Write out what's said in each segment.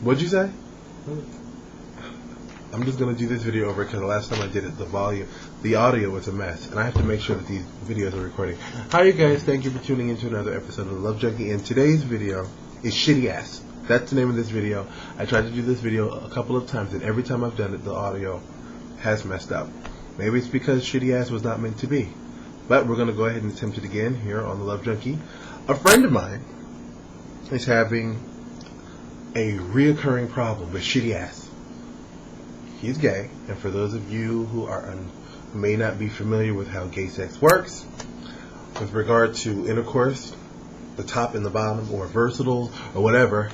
What'd you say? I'm just going to do this video over because the last time I did it, the audio was a mess. And I have to make sure that these videos are recording. Hi, you guys. Thank you for tuning into another episode of The Love Junkie. And today's video is Shittyass. That's the name of this video. I tried to do this video a couple of times, and every time I've done it, the audio has messed up. Maybe it's because Shittyass was not meant to be. But we're going to go ahead and attempt it again here on The Love Junkie. A friend of mine is having a reoccurring problem with Shittyass. He's gay, and for those of you who may not be familiar with how gay sex works, with regard to intercourse, the top and the bottom, or versatile, or whatever,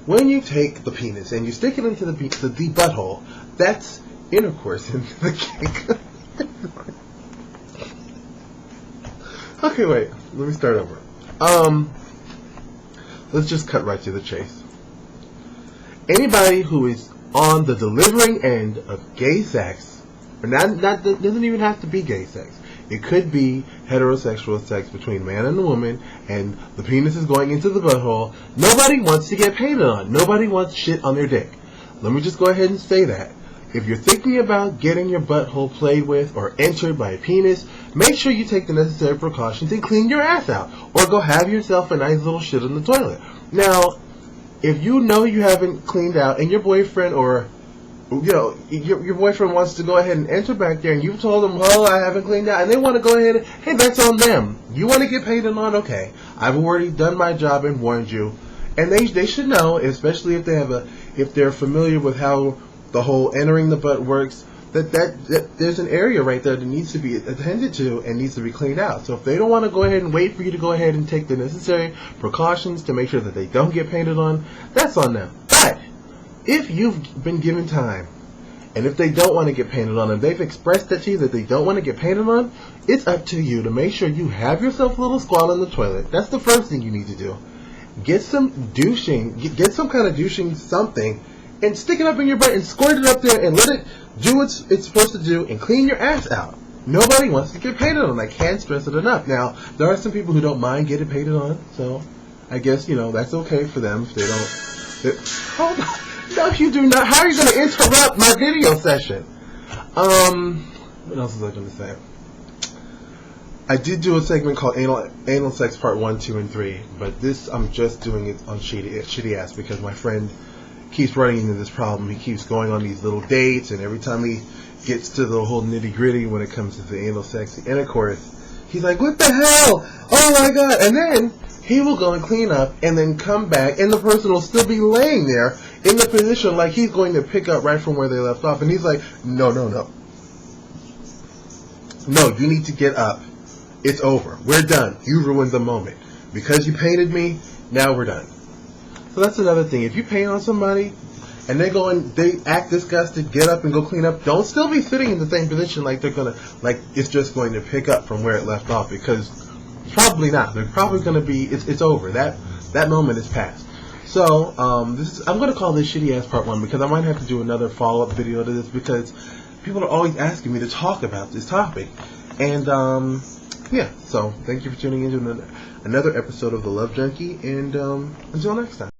when you take the penis and you stick it into the butthole, that's intercourse into the kink. Okay, wait. Let me start over. Let's just cut right to the chase. Anybody who is on the delivering end of gay sex, or doesn't even have to be gay sex. It could be heterosexual sex between man and a woman, and the penis is going into the butthole. Nobody wants to get painted on. Nobody wants shit on their dick. Let me just go ahead and say that. If you're thinking about getting your butthole played with or entered by a penis, make sure you take the necessary precautions and clean your ass out, or go have yourself a nice little shit in the toilet. Now, if you know you haven't cleaned out and your boyfriend or your boyfriend wants to go ahead and enter back there and you've told them, well, I haven't cleaned out, and they want to go ahead, hey, that's on them. You want to get painted on? Okay. I've already done my job and warned you. And they should know, especially if they're familiar with how the whole entering the butt works, that there's an area right there that needs to be attended to and needs to be cleaned out. So if they don't want to go ahead and wait for you to go ahead and take the necessary precautions to make sure that they don't get painted on, that's on them. But if you've been given time, and if they don't want to get painted on, and they've expressed that to you that they don't want to get painted on, it's up to you to make sure you have yourself a little squall in the toilet. That's the first thing you need to do. Get some douching, get some kind of douching something, and stick it up in your butt and squirt it up there and let it do what it's supposed to do and clean your ass out. Nobody wants to get painted on. I can't stress it enough. Now, there are some people who don't mind getting painted on, so I guess, that's okay for them if they don't. Hold on. No, you do not. How are you going to interrupt my video session? What else was I going to say? I did do a segment called Anal Sex Part 1, 2, and 3, but this I'm just doing it on Shittyass because my friend keeps running into this problem. He keeps going on these little dates, and every time he gets to the whole nitty-gritty when it comes to the anal sex, the intercourse, he's like, what the hell? Oh my god. And then he will go and clean up and then come back, and the person will still be laying there in the position like he's going to pick up right from where they left off. And he's like, no, you need to get up. It's over. We're done. You ruined the moment. Because you painted me, now we're done. So that's another thing. If you paint on somebody and they act disgusted, get up and go clean up, don't still be sitting in the same position like it's just going to pick up from where it left off, because probably not. They're probably going to be, it's over. That moment is past. So, I'm going to call this Shittyass Part 1 because I might have to do another follow-up video to this because people are always asking me to talk about this topic. And, yeah, so thank you for tuning in to another episode of The Love Junkie, and until next time.